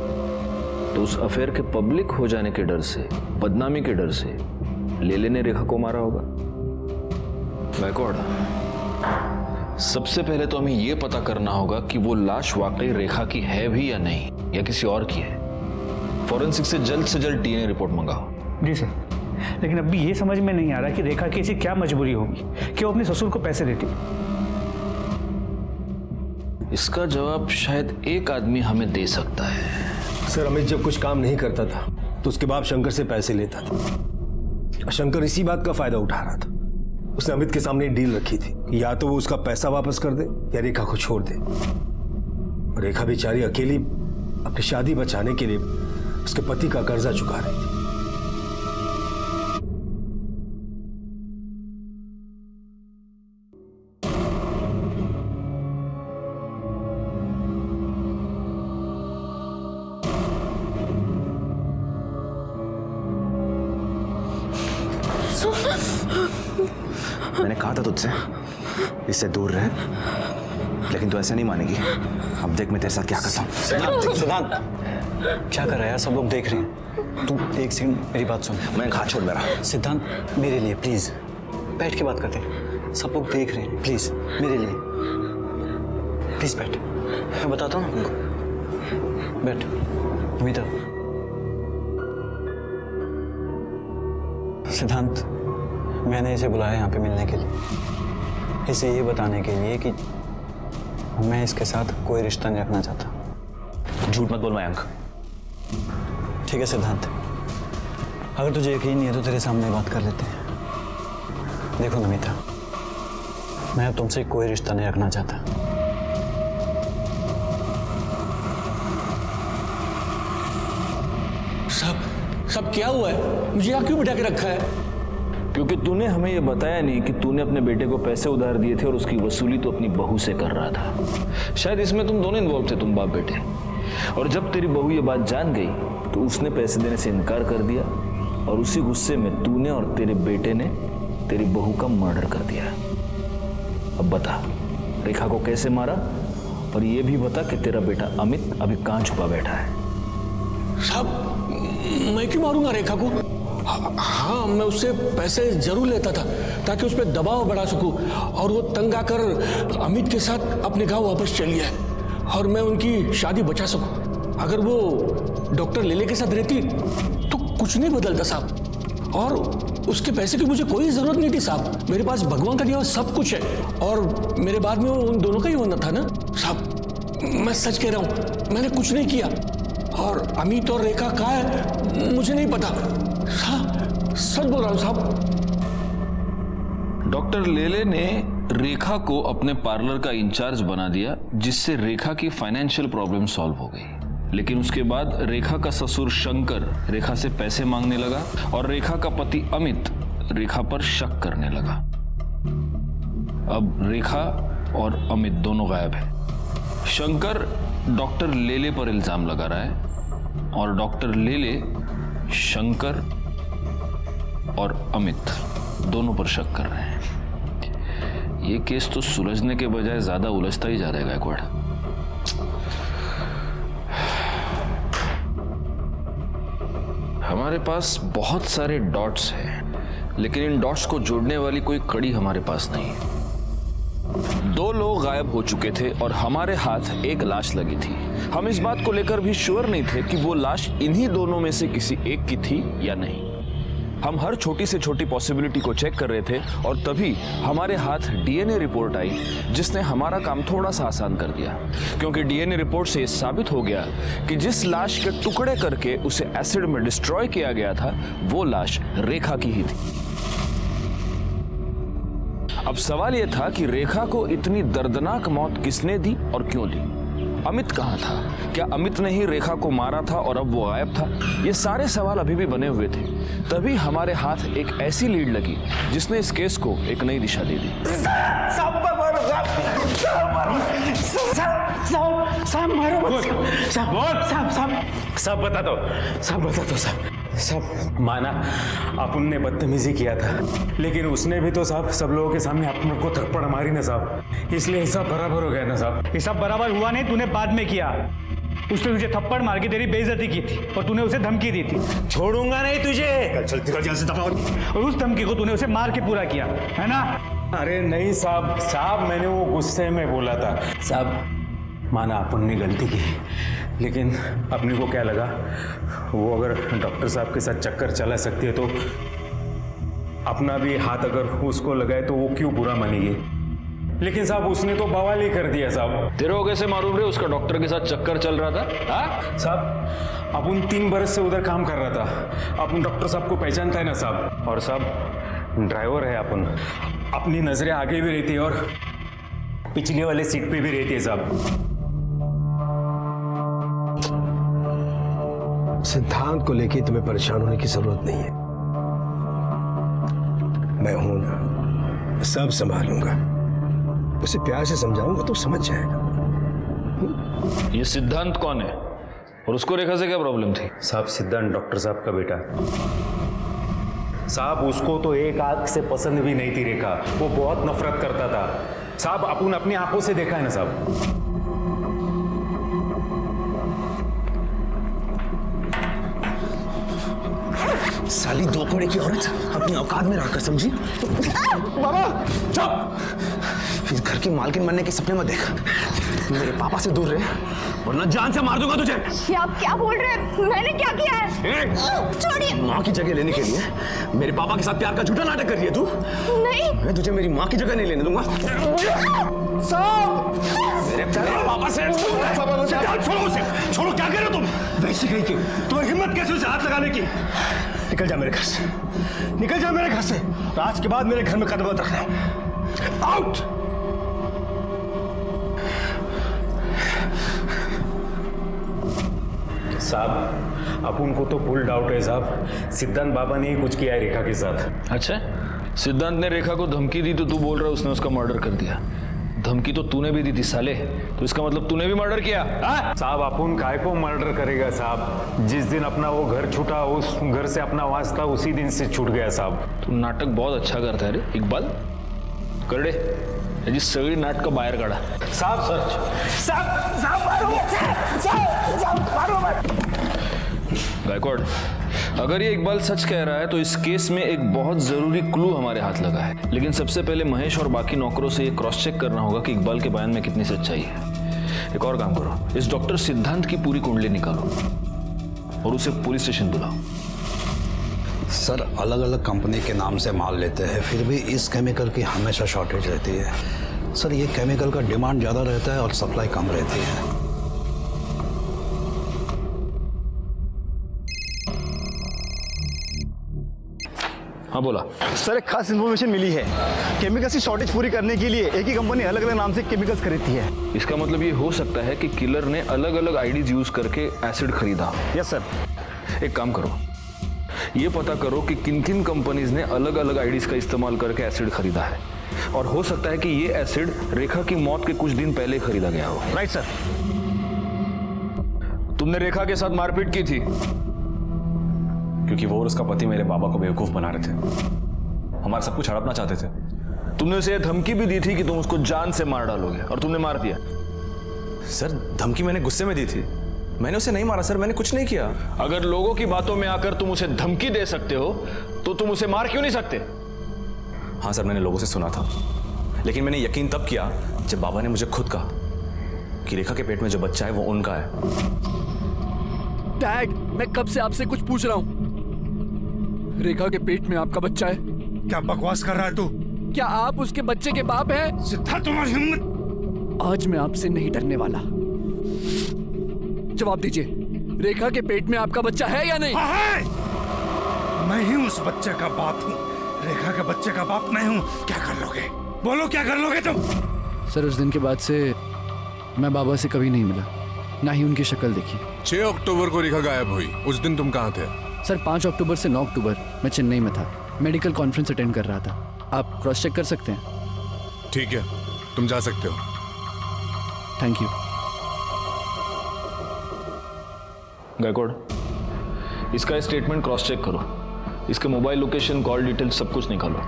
तो उस अफेयर के पब्लिक हो जाने के डर से, बदनामी के डर से लेले ने रेखा को मारा होगा। गायकवाड़, सबसे पहले तो हमें यह पता करना होगा कि वो लाश वाकई रेखा की है भी या नहीं, या किसी और की है। फॉरेंसिक से जल्द डीएनए रिपोर्ट मंगाओ। जी सर, लेकिन अभी ये समझ में नहीं आ रहा कि रेखा की ऐसी क्या मजबूरी होगी कि वो अपने ससुर को पैसे देती। इसका जवाब शायद एक आदमी हमें दे सकता है। सर, अमित जब कुछ काम नहीं करता था तो उसके बाप शंकर से पैसे लेता था। शंकर इसी बात का फायदा उठा रहा था। उसने अमित के सामने एक डील रखी थी, या तो वो उसका पैसा वापस कर दे या रेखा को छोड़ दे। रेखा बेचारी अकेली अपनी शादी बचाने के लिए उसके पति का कर्जा चुका रही थी। मैंने कहा था तुझसे इससे दूर रहे, लेकिन तू ऐसे नहीं मानेगी। अब देख मैं तेरे साथ क्या करता हूँ। सिद्धांत, क्या कर रहा है यार? सब लोग देख रहे हैं। तू एक सेकंड मेरी बात सुन। मैं हाथ छोड़ मेरा। सिद्धांत, मेरे लिए प्लीज बैठ के बात करते हैं। सब लोग देख रहे हैं, प्लीज मेरे लिए प्लीज बैठ। मैं बताता हूँ ना तुमको। बैठ अमिता। सिद्धांत, मैंने इसे बुलाया यहाँ पे मिलने के लिए, इसे ये बताने के लिए कि मैं इसके साथ कोई रिश्ता नहीं रखना चाहता। झूठ मत बोल मयंक। ठीक है सिद्धांत, अगर तुझे यकीन नहीं है तो तेरे सामने बात कर लेते हैं। देखो नमिता, मैं अब तुमसे कोई रिश्ता नहीं रखना चाहता। सब क्या हुआ है? मुझे यहाँ क्यों बिठा के रखा है? क्योंकि तूने हमें यह बताया नहीं कि तूने अपने बेटे को पैसे उधार दिए थे और उसकी वसूली तो अपनी बहू से कर रहा था। शायद इसमें तुम दोनों इन्वॉल्व थे, तुम बाप बेटे। और जब तेरी बहू ये बात जान गई तो उसने पैसे देने से इनकार कर दिया और उसी गुस्से में तूने और तेरे बेटे ने तेरी बहू का मर्डर कर दिया। अब बता, रेखा को कैसे मारा? और ये भी बता कि तेरा बेटा अमित अभी कहाँ छुपा बैठा है। साहब, मैं क्यों मारूंगा रेखा को? हाँ, मैं उससे पैसे जरूर लेता था ताकि उस पर दबाव बढ़ा सकूं और वो तंग आकर अमित के साथ अपने गांव वापस चली जाए और मैं उनकी शादी बचा सकूं। अगर वो डॉक्टर लेले के साथ रहती तो कुछ नहीं बदलता साहब। और उसके पैसे की मुझे कोई जरूरत नहीं थी साहब। मेरे पास भगवान का दिया हुआ सब कुछ है और मेरे बाद में वो उन दोनों का ही होना था ना साहब। मैं सच कह रहा हूं, मैंने कुछ नहीं किया। और अमित और रेखा कहाँ है मुझे नहीं पता। सच बोल रहा हूं साहब। डॉक्टर लेले ने रेखा को अपने पार्लर का इंचार्ज बना दिया, जिससे रेखा की फाइनेंशियल प्रॉब्लम सॉल्व हो गई। लेकिन उसके बाद रेखा का ससुर शंकर रेखा से पैसे मांगने लगा और रेखा का पति अमित रेखा पर शक करने लगा। अब रेखा और अमित दोनों गायब है। शंकर डॉक्टर लेले पर इल्जाम लगा रहा है और डॉक्टर लेले शंकर और अमित दोनों पर शक कर रहे हैं। ये केस तो सुलझने के बजाय ज्यादा उलझता ही जा रहा है गायकवाड़। हमारे पास बहुत सारे डॉट्स हैं, लेकिन इन डॉट्स को जोड़ने वाली कोई कड़ी हमारे पास नहीं है। 2 लोग गायब हो चुके थे और हमारे हाथ एक लाश लगी थी। हम इस बात को लेकर भी श्योर नहीं थे कि वो लाश इन्हीं दोनों में से किसी एक की थी या नहीं। हम हर छोटी से छोटी पॉसिबिलिटी को चेक कर रहे थे और तभी हमारे हाथ डीएनए रिपोर्ट आई, जिसने हमारा काम थोड़ा सा आसान कर दिया, क्योंकि डीएनए रिपोर्ट से साबित हो गया कि जिस लाश के टुकड़े करके उसे एसिड में डिस्ट्रॉय किया गया था वो लाश रेखा की ही थी। अब सवाल यह था कि रेखा को इतनी दर्दनाक मौत किसने दी और क्यों दी? अमित कहाँ था? क्या अमित ने ही रेखा को मारा था और अब वो गायब था? ये सारे सवाल अभी भी बने हुए थे। तभी हमारे हाथ एक ऐसी लीड लगी जिसने इस केस को एक नई दिशा दे दी। सब बता दो साहब। माना अपन ने बदतमीजी किया था, लेकिन उसने भी तो साहब सब लोगों के सामने अपन को थप्पड़ मारी ना साहब, इसलिए हिसाब बराबर हो गया ना साहब। हिसाब बराबर हुआ नहीं, तूने बाद में किया। उसने तुझे थप्पड़ मार के तेरी बेइज्जती की थी और तूने उसे धमकी दी थी, छोड़ूंगा नहीं तुझे, चल से दफा। और उस धमकी को तूने उसे मार के पूरा किया है ना? अरे नहीं साहब मैंने वो गुस्से में बोला था साहब। माना अपन ने गलती की, लेकिन अपने को क्या लगा वो अगर डॉक्टर साहब के साथ चक्कर चला सकती है तो अपना भी हाथ अगर उसको लगाए तो वो क्यों बुरा मानेगी। लेकिन साहब उसने तो बवाल ही कर दिया साहब। तेरे को कैसे मालूम रे उसका डॉक्टर के साथ चक्कर चल रहा था? हाँ साहब अपन 3 बरस से उधर काम कर रहा था, अपन डॉक्टर साहब को पहचानता है ना साहब। और साहब ड्राइवर है अपन, अपनी नजरें आगे भी रहती है और पिछले वाले सीट पे भी रहती है साहब। सिद्धांत को लेके तुम्हें परेशान होने की जरूरत नहीं है, मैं हूं ना, सब संभालूंगा। उसे प्यार से समझाऊंगा तो समझ जाएगा। ये सिद्धांत कौन है और उसको रेखा से क्या प्रॉब्लम थी? साहब सिद्धांत डॉक्टर साहब का बेटा साहब। उसको तो एक आंख से पसंद भी नहीं थी रेखा, वो बहुत नफरत करता था साहब। अपन अपनी आंखों से देखा है ना साहब। साली 2 कोड़े की औरत अपनी औकात में रहकर, समझी? बाबा चुप! इस घर की मालकिन बनने के सपने मत देख। मेरे पापा से दूर रहे वरना जान से मार दूंगा तुझे। ये आप क्या बोल रहे हैं? मैंने क्या किया है? छोड़िए। माँ की जगह लेने के लिए मेरे पापा के साथ प्यार का झूठा नाटक कर रही है तू? नहीं, मैं तुझे मेरी माँ की जगह नहीं लेने दूंगा। मेरे पापा से छोड़ो उसे, छोड़ो। क्या कर रहे हो तुम? वैसे कहीं की तुम्हें हिम्मत कैसे उसे हाथ लगाने की? निकल जा मेरे घर से, निकल जा मेरे घर से। आज के बाद मेरे घर में कदम मत रखना। आउट! साहब अपन को तो फुल डाउट है साहब, सिद्धांत बाबा ने ही कुछ किया है रेखा के साथ। अच्छा, सिद्धांत ने रेखा को धमकी दी तो तू बोल रहा है उसने उसका मर्डर कर दिया। धमकी तो तूने भी दी थी साले, तो इसका मतलब तूने भी मर्डर किया? साहब अपन काय को मर्डर करेगा साहब? जिस दिन अपना वो घर छूटा, उस घर से अपना वास्ता उसी दिन से छूट गया साहब। तू नाटक बहुत अच्छा करता है रे इकबाल। करडे याची सगळी नाटकं बाहेर काढा। साहब साहब मारो गायकवाड़, अगर ये इकबाल सच कह रहा है तो इस केस में एक बहुत जरूरी क्लू हमारे हाथ लगा है। लेकिन सबसे पहले महेश और बाकी नौकरों से ये क्रॉस चेक करना होगा कि इकबाल के बयान में कितनी सच्चाई है। एक और काम करो, इस डॉक्टर सिद्धांत की पूरी कुंडली निकालो और उसे पुलिस स्टेशन बुलाओ। सर अलग अलग कंपनी के नाम से माल लेते हैं, फिर भी इस केमिकल की हमेशा शॉर्टेज रहती है। सर ये केमिकल का डिमांड ज़्यादा रहता है और सप्लाई कम रहती है। हाँ बोला सर, एक खास इन्फॉर्मेशन मिली है। केमिकल्स की शॉर्टेज पूरी करने के लिए एक ही कंपनी अलग अलग नाम से केमिकल्स खरीदती है। इसका मतलब ये हो सकता है कि किलर ने अलग अलग आईडीज यूज करके एसिड खरीदा। Yes sir. एक काम करो, ये पता करो कि किन किन कंपनीज ने अलग अलग आईडीज का इस्तेमाल करके एसिड खरीदा है। और हो सकता है कि ये एसिड रेखा की मौत के कुछ दिन पहले खरीदा गया हो। Right sir. तुमने रेखा के साथ मारपीट की थी क्योंकि वो और उसका पति मेरे बाबा को बेवकूफ बना रहे थे, हमारा सब कुछ हड़पना चाहते थे। तुमने उसे धमकी भी दी थी कि तुम उसको जान से मार डालोगे और तुमने मार दिया। सर धमकी मैंने गुस्से में दी थी, मैंने उसे नहीं मारा सर, मैंने कुछ नहीं किया। अगर लोगों की बातों में आकर तुम उसे धमकी दे सकते हो तो तुम उसे मार क्यों नहीं सकते? हाँ सर, मैंने लोगों से सुना था, लेकिन मैंने यकीन तब किया जब बाबा ने मुझे खुद कहा कि रेखा के पेट में जो बच्चा है वो उनका है। डैड, मैं कब से आपसे कुछ पूछ रहा हूं। रेखा के पेट में आपका बच्चा है? क्या बकवास कर रहा है तू? क्या आप उसके बच्चे के बाप हैं? सिद्धार्थ, तुम्हारी हिम्मत! आज मैं आपसे नहीं डरने वाला। जवाब दीजिए, रेखा के पेट में आपका बच्चा है या नहीं? हाँ है। मैं ही उस बच्चे का बाप हूँ, रेखा के बच्चे का बाप मैं हूँ। क्या कर लोगे? बोलो क्या कर लोगे तुम? सर उस दिन के बाद से मैं बाबा से कभी नहीं मिला, ना ही उनकी शक्ल देखी। 6 अक्टूबर को रेखा गायब हुई, उस दिन तुम कहाँ थे? सर 5 अक्टूबर से 9 अक्टूबर मैं चेन्नई में था, मेडिकल कॉन्फ्रेंस अटेंड कर रहा था। आप क्रॉस चेक कर सकते हैं। ठीक है, तुम जा सकते हो। Thank you. गायकवाड़, इसका स्टेटमेंट क्रॉस चेक करो, इसके मोबाइल लोकेशन, कॉल डिटेल सब कुछ निकालो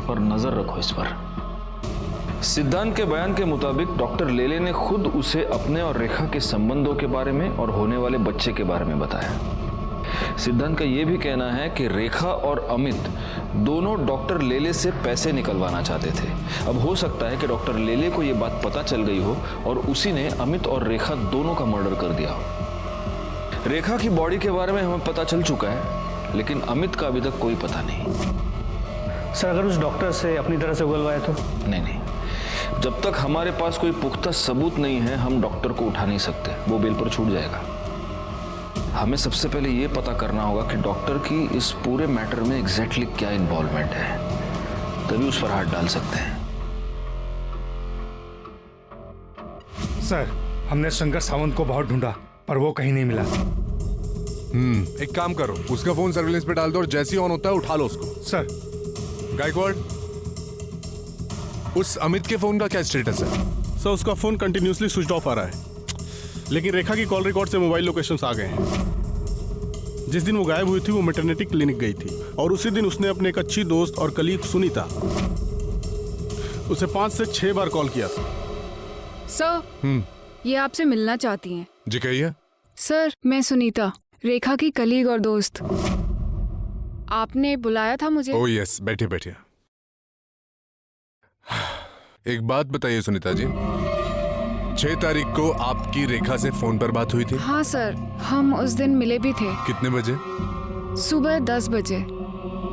और नजर रखो इस पर। सिद्धांत के बयान के मुताबिक डॉक्टर लेले ने खुद उसे अपने और रेखा के संबंधों के बारे में और होने वाले बच्चे के बारे में बताया। सिद्धांत का यह भी कहना है कि रेखा और अमित दोनों डॉक्टर लेले से पैसे निकलवाना चाहते थे। अब हो सकता है कि डॉक्टर लेले को यह बात पता चल गई हो और उसी ने अमित और रेखा दोनों का मर्डर कर दिया हो। रेखा की बॉडी के बारे में हमें पता चल चुका है, लेकिन अमित का अभी तक कोई पता नहीं। सर अगर उस डॉक्टर से अपनी तरह से उगलवाया तो? नहीं, जब तक हमारे पास कोई पुख्ता सबूत नहीं है हम डॉक्टर को उठा नहीं सकते, वो बेल पर छूट जाएगा। हमें सबसे पहले ये पता करना होगा कि डॉक्टर की इस पूरे मैटर में एग्जैक्टली क्या इन्वॉल्वमेंट है, तभी उस पर हाथ डाल सकते हैं। सर हमने शंकर सावंत को बहुत ढूंढा पर वो कहीं नहीं मिला। एक काम करो, उसका फोन सर्विलेंस पे डाल दो और जैसे ही ऑन होता है उठा लो उसको। सर। गायकवाड़, उस अमित के फोन का क्या स्टेटस है? सर उसका फोन कंटिन्यूसली स्विच ऑफ आ रहा है, लेकिन रेखा की कॉल रिकॉर्ड से मोबाइल लोकेशंस आ गए हैं। जिस दिन वो गायब हुई थी वो मैटरनिटी क्लिनिक गई थी और उसी दिन उसने अपने एक अच्छी दोस्त और कलीग सुनीता उसे 5 से 6 बार कॉल किया था। सर ये आपसे मिलना चाहती हैं। जी कहिए। सर मैं सुनीता, रेखा की कलीग और दोस्त। आपने बुलाया था मुझे? ओह यस, बैठिए बैठिए। एक बात बताइए सुनीता जी, 6 तारीख को आपकी रेखा से फोन पर बात हुई थी? हाँ सर, हम उस दिन मिले भी थे। कितने बजे? सुबह 10 बजे।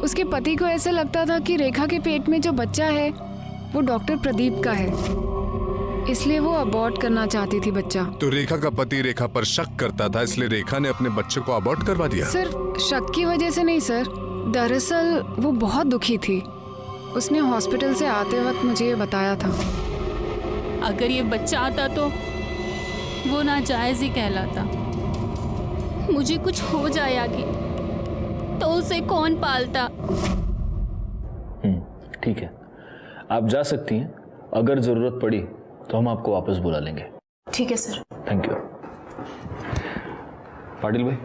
उसके पति को ऐसा लगता था कि रेखा के पेट में जो बच्चा है वो डॉक्टर प्रदीप का है, इसलिए वो अबॉर्ट करना चाहती थी बच्चा। तो रेखा का पति रेखा पर शक करता था, इसलिए रेखा ने अपने बच्चे को अबॉर्ट करवा दिया? सर शक की वजह से नहीं सर, दरअसल वो बहुत दुखी थी। उसने हॉस्पिटल से आते वक्त मुझे ये बताया था। अगर ये बच्चा आता तो वो नाजायज ही कहलाता। मुझे कुछ हो जाए आगे तो उसे कौन पालता? ठीक है, आप जा सकती हैं। अगर जरूरत पड़ी तो हम आपको वापस बुला लेंगे। ठीक है सर। Thank you. पाटिल भाई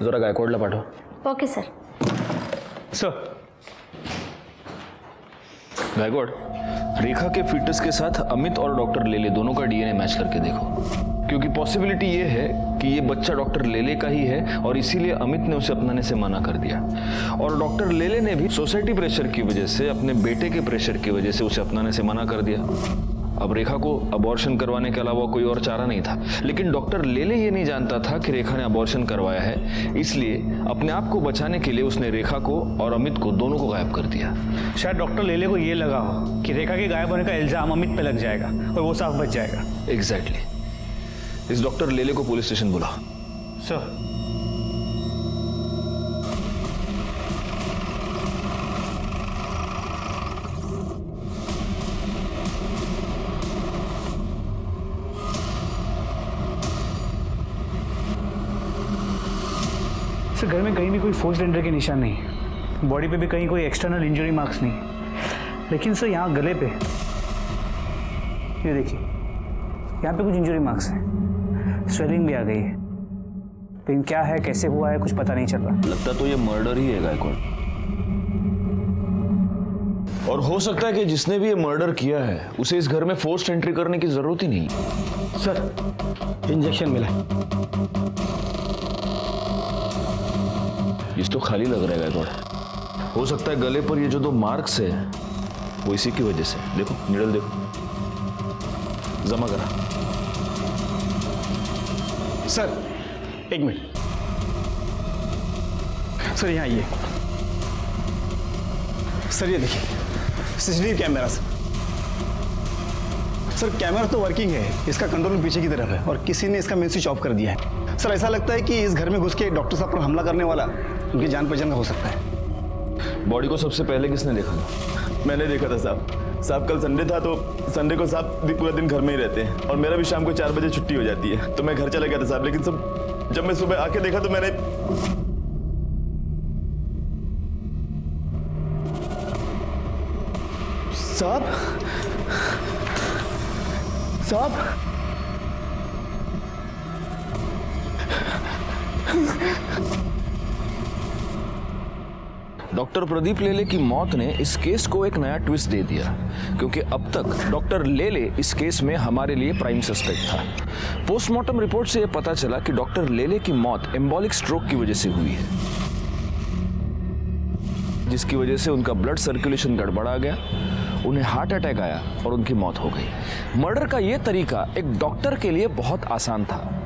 जरा गायकवाड़ला पाठव। Okay sir. सर। गायकवाड़, रेखा के फीटस के साथ अमित और डॉक्टर लेले दोनों का डीएनए मैच करके देखो, क्योंकि पॉसिबिलिटी ये है कि ये बच्चा डॉक्टर लेले का ही है और इसीलिए अमित ने उसे अपनाने से मना कर दिया। और डॉक्टर लेले ने भी सोसाइटी प्रेशर की वजह से, अपने बेटे के प्रेशर की वजह से उसे अपनाने से मना कर दिया। अब रेखा को अबॉर्शन करवाने के अलावा कोई और चारा नहीं था, लेकिन डॉक्टर लेले ये नहीं जानता था कि रेखा ने अबॉर्शन करवाया है, इसलिए अपने आप को बचाने के लिए उसने रेखा को और अमित को दोनों को गायब कर दिया। शायद डॉक्टर लेले को ये लगा हो कि रेखा के गायब होने का इल्जाम अमित पे लग जाएगा और वो साफ बच जाएगा। एग्जैक्टली। इस डॉक्टर लेले को पुलिस स्टेशन बुलाओ। सर। सर घर में कहीं भी कोई फोर्स्ड एंट्री के निशान नहीं, बॉडी पे भी कहीं कोई एक्सटर्नल इंजरी मार्क्स नहीं। लेकिन सर यहाँ गले पे, ये देखिए, यहाँ पे कुछ इंजरी मार्क्स हैं, स्वेलिंग भी आ गई है, लेकिन क्या है, कैसे हुआ है, कुछ पता नहीं चल रहा। लगता तो ये मर्डर ही है गायकवाड़, और हो सकता है कि जिसने भी ये मर्डर किया है उसे इस घर में फोर्स्ड एंट्री करने की जरूरत ही नहीं। सर इंजेक्शन मिला है। इस तो खाली लग रहा है गायकवाड़। हो सकता है गले पर ये जो 2 मार्क्स है वो इसी की वजह से। देखो निडल देखो, जमा करा। सर 1 मिनट सर, यहाँ आइए सर, ये देखिए सीसीटीवी कैमरा सर, कैमरा तो वर्किंग है, इसका कंट्रोल पीछे की तरफ है और किसी ने इसका मेन स्विच ऑफ कर दिया है। सर ऐसा लगता है कि इस घर में घुस के डॉक्टर साहब पर हमला करने वाला उनकी जान पहचान का हो सकता है। बॉडी को सबसे पहले किसने देखा था? मैंने देखा था साहब कल संडे था, तो संडे को साहब पूरा दिन घर में ही रहते हैं और मेरा भी शाम को 4 बजे छुट्टी हो जाती है, तो मैं घर चला गया था साहब। लेकिन सब जब मैं सुबह आके देखा तो मैंने साहब डॉक्टर प्रदीप लेले की मौत ने इस केस को एक नया ट्विस्ट दे दिया, क्योंकि अब तक डॉक्टर लेले इस केस में हमारे लिए प्राइम सस्पेक्ट था। पोस्टमार्टम रिपोर्ट से यह पता चला कि डॉक्टर लेले की मौत एम्बोलिक स्ट्रोक की वजह से हुई है, जिसकी वजह से उनका ब्लड सर्कुलेशन गड़बड़ा गया, उन्हें हार्ट अटैक आया और उनकी मौत हो गई। मर्डर का यह तरीका एक डॉक्टर के लिए बहुत आसान था,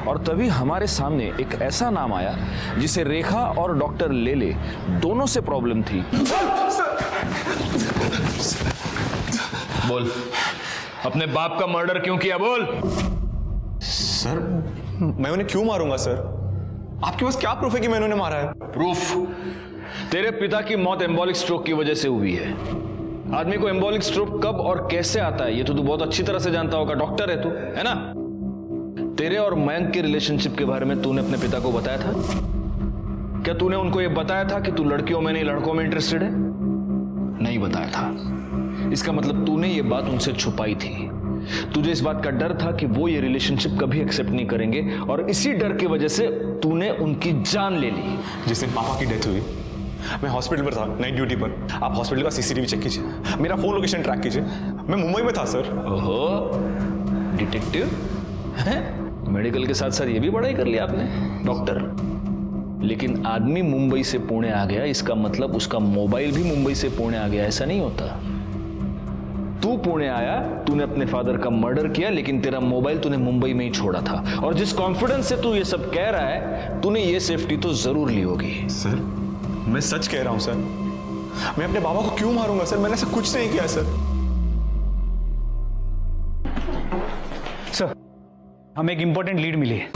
और तभी हमारे सामने एक ऐसा नाम आया जिसे रेखा और डॉक्टर लेले दोनों से प्रॉब्लम थी। बोल, अपने बाप का मर्डर क्यों किया? बोल। सर मैं उन्हें क्यों मारूंगा सर? आपके पास क्या प्रूफ है कि मैंने उन्हें मारा है? प्रूफ? तेरे पिता की मौत एम्बोलिक स्ट्रोक की वजह से हुई है। आदमी को एम्बोलिक स्ट्रोक कब और कैसे आता है ये तो तू बहुत अच्छी तरह से जानता होगा, डॉक्टर है तू, है ना? तेरे और मयंक के रिलेशनशिप के बारे में तूने अपने पिता को बताया था? क्या तूने उनको यह बताया था कि तू लड़कियों में नहीं लड़कों में इंटरेस्टेड है? नहीं बताया था। इसका मतलब तूने ये बात उनसे छुपाई थी। तुझे इस बात का डर था कि वो ये रिलेशनशिप कभी एक्सेप्ट नहीं करेंगे, और इसी डर की वजह से तूने उनकी जान ले ली। जिस दिन पापा की डेथ हुई मैं हॉस्पिटल पर था, नाइट ड्यूटी पर। आप हॉस्पिटल का सीसीटीवी चेक कीजिए, मेरा फोन लोकेशन ट्रैक कीजिए। मैं मुंबई में था सर। ओहो, डिटेक्टिव हैं? मेडिकल के साथ साथ ये भी पढ़ाई कर लिया आपने, डॉक्टर। लेकिन आदमी मुंबई से पुणे आ गया, इसका मतलब उसका मोबाइल भी मुंबई से पुणे आ गया, ऐसा नहीं होता। तू पुणे आया, तूने अपने फादर का मर्डर किया, लेकिन तेरा मोबाइल तूने मुंबई में ही छोड़ा था। और जिस कॉन्फिडेंस से तू ये सब कह रहा है, तूने ये सेफ्टी तो जरूर ली होगी। सर मैं सच कह रहा हूं सर। मैं अपने बाबा को क्यों मारूंगा सर? मैंने ऐसा कुछ नहीं किया सर। सर हमें एक इंपॉर्टेंट लीड मिली है।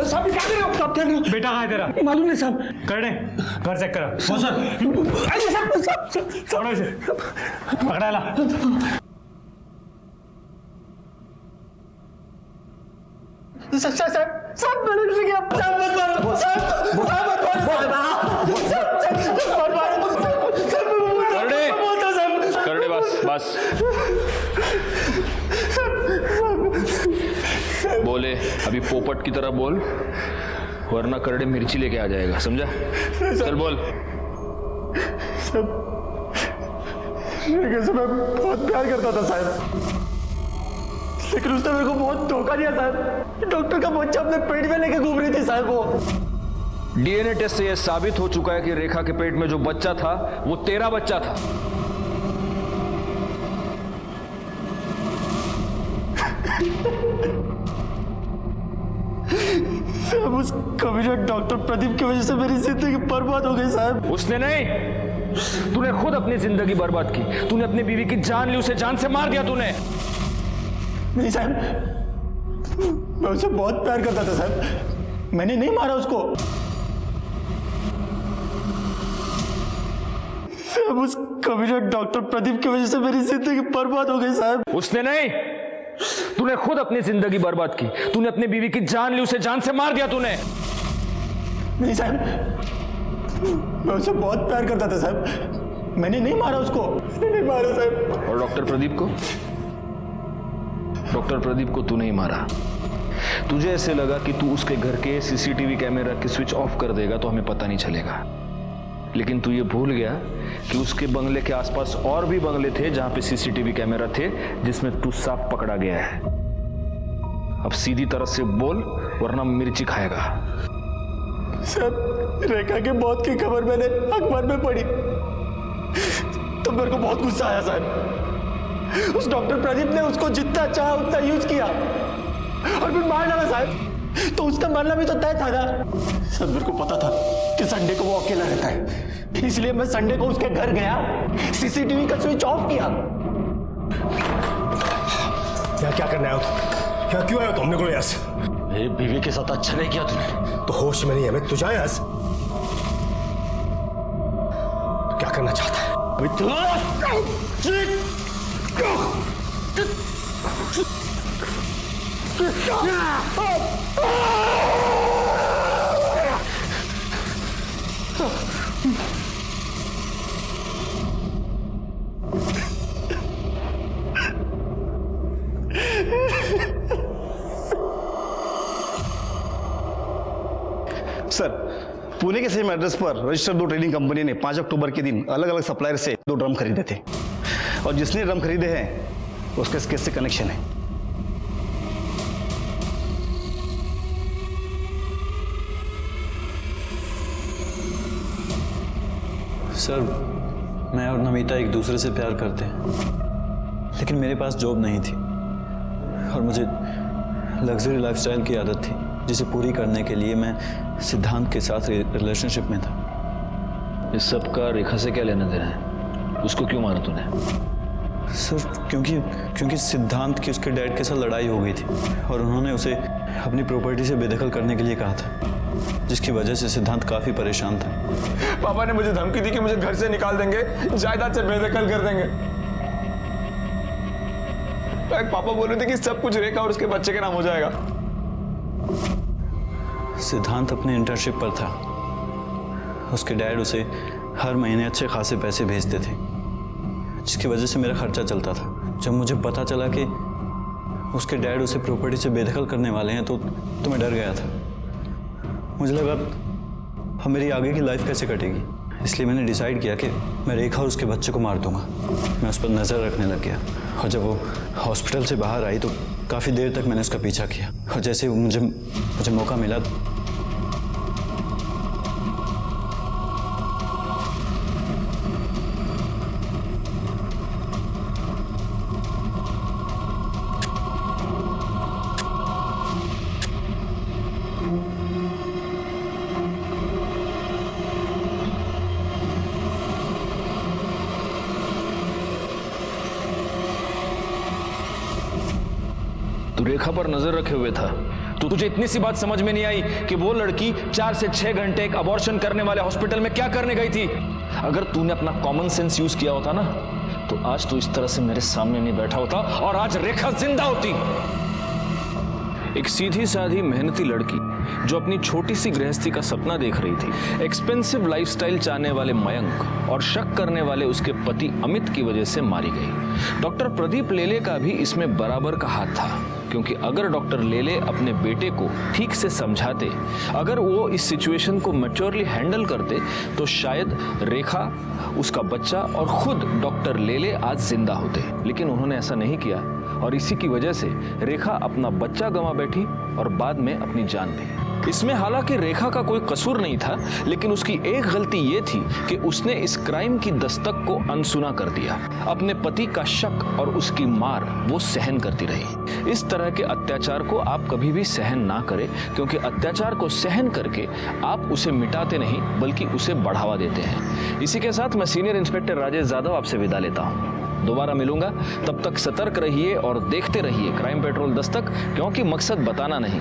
साहब क्या कर रहे हो? साहब क्या कर रहे हो? बेटा कहाँ है तेरा? मालूम नहीं साहब। कर दे, घर चेक करा। हो सर। अरे साहब पकड़ो इसे, पकड़ा ला। साहब मैंने नहीं किया। साहब मत मारो। साहब कर दे बस। बोले अभी पोपट की तरह बोल, वरना करड़े मिर्ची लेके आ जाएगा, समझा? चल बोल। मैं बहुत प्यार करता था साहब, लेकिन उसने मेरे को बहुत धोखा दिया साहब। डॉक्टर का बच्चा अपने पेट में लेके घूम रही थी साहब। वो डीएनए टेस्ट से यह साबित हो चुका है कि रेखा के पेट में जो बच्चा था वो तेरा बच्चा था। साहब उस कमीना डॉक्टर प्रदीप की वजह से मेरी जिंदगी बर्बाद हो गई साहब। उसने नहीं, तूने खुद अपनी जिंदगी बर्बाद की। तूने अपनी बीवी की जान ली, उसे जान से मार दिया तूने। नहीं साहब, मैं उसे बहुत प्यार करता था साहब, मैंने नहीं मारा उसको। साहब उस कमीने डॉक्टर प्रदीप की वजह से मेरी जिंदगी बर्बाद हो गई साहब। उसने नहीं, तूने खुद अपनी जिंदगी बर्बाद की। तूने अपनी बीवी की जान ली, उसे जान से मार दिया तूने। नहीं साहब, मैं उसे बहुत प्यार करता था साहब, मैंने नहीं मारा उसको, नहीं मारा साहब। और डॉक्टर प्रदीप को? डॉक्टर प्रदीप को तू नहीं मारा। तुझे ऐसे लगा कि तू उसके घर के सीसीटीवी कैमरा की स्विच ऑफ कर देगा तो हमें पता नहीं चलेगा, लेकिन तू ये भूल गया कि उसके बंगले के आसपास और भी बंगले थे जहां पे सीसीटीवी कैमरा थे, जिसमें तू साफ पकड़ा गया है। अब सीधी तरह से बोल वरना मिर्ची खाएगा। साहब रेखा के मौत की खबर मैंने अखबार में पढ़ी तो मेरे को बहुत गुस्सा आया साहब। उस डॉक्टर प्रदीप ने उसको जितना चाहा उतना यूज किया और फिर मार डाला साहब। तो उसका मरना भी तो तय था ना। सब मेरे को पता था कि संडे को वो अकेला रहता है, इसलिए मैं संडे को उसके घर गया, सीसीटीवी का स्विच ऑफ किया। क्या करना है? क्या क्यों आया तुमने को यहाँ से? मेरी बीवी के साथ अच्छा नहीं किया तूने। तो होश में नहीं है मैं, तू जा यहाँ से। क्या करना चाहता है? सर, पुणे के सेम एड्रेस पर रजिस्टर्ड 2 ट्रेडिंग कंपनी ने 5 अक्टूबर के दिन अलग अलग सप्लायर से 2 ड्रम खरीदे थे और जिसने ड्रम खरीदे हैं उसका इस केस से कनेक्शन है। सर, मैं और नमिता एक दूसरे से प्यार करते हैं, लेकिन मेरे पास जॉब नहीं थी और मुझे लग्जरी लाइफस्टाइल की आदत थी, जिसे पूरी करने के लिए मैं सिद्धांत के साथ रिलेशनशिप में था। इस सब का रेखा से क्या लेना देना है? उसको क्यों मारा तूने? सर, क्योंकि सिद्धांत की उसके डैड के साथ लड़ाई हो गई थी और उन्होंने उसे अपनी प्रॉपर्टी से बेदखल करने के लिए कहा था, जिसकी वजह से सिद्धांत काफी परेशान था। पापा ने मुझे धमकी दी कि मुझे घर से निकाल देंगे, जायदाद से बेदखल कर देंगे। पापा बोल रहे थे कि सब कुछ रेखा और उसके बच्चे के नाम हो जाएगा। सिद्धांत अपने इंटर्नशिप पर था। उसके डैड उसे हर महीने अच्छे खासे पैसे भेजते थे, जिसकी वजह से मेरा खर्चा चलता था। जब मुझे पता चला कि उसके डैड उसे प्रॉपर्टी से बेदखल करने वाले हैं तो मैं डर गया था। मुझे लगा अब मेरी आगे की लाइफ कैसे कटेगी, इसलिए मैंने डिसाइड किया कि मैं रेखा और उसके बच्चे को मार दूंगा। मैं उस पर नज़र रखने लग गया और जब वो हॉस्पिटल से बाहर आई तो काफ़ी देर तक मैंने उसका पीछा किया और जैसे मुझे मौका मिला तू रेखा पर नजर रखे हुए था, तो तुझे इतनी सी बात समझ में नहीं आई कि वो लड़की 4 से 6 घंटे एक अबॉर्शन करने वाले हॉस्पिटल में क्या करने गई थी? अगर तूने अपना कॉमन सेंस यूज किया होता ना तो आज तू इस तरह से मेरे सामने नहीं बैठा होता और आज रेखा जिंदा होती। एक सीधी साधी मेहनती लड़की जो अपनी छोटी सी गृहस्थी का सपना देख रही थी, एक्सपेंसिव लाइफस्टाइल चाहने वाले मयंक और शक करने वाले उसके पति अमित की वजह से मारी गई। डॉक्टर प्रदीप लेले का भी इसमें बराबर का हाथ था, क्योंकि अगर डॉक्टर लेले अपने बेटे को ठीक से समझाते, अगर वो इस सिचुएशन को मैच्योरली हैंडल करते तो शायद रेखा, उसका बच्चा और खुद डॉक्टर लेले आज जिंदा होते। लेकिन उन्होंने ऐसा नहीं किया और इसी की वजह से रेखा अपना बच्चा गंवा बैठी और बाद में अपनी जान भी। इसमें हालांकि रेखा का कोई कसूर नहीं था, लेकिन उसकी एक गलती ये थी कि उसने इस क्राइम की दस्तक को अनसुना कर दिया। अपने पति का शक और उसकी मार वो सहन करती रही। इस तरह के अत्याचार को आप कभी भी सहन ना करें, क्योंकि अत्याचार को सहन करके आप उसे मिटाते नहीं बल्कि उसे बढ़ावा देते हैं। इसी के साथ मैं सीनियर इंस्पेक्टर राजेश यादव आपसे विदा लेता हूँ। दोबारा मिलूंगा, तब तक सतर्क रहिए और देखते रहिए क्राइम पेट्रोल दस्तक, क्योंकि मकसद बताना नहीं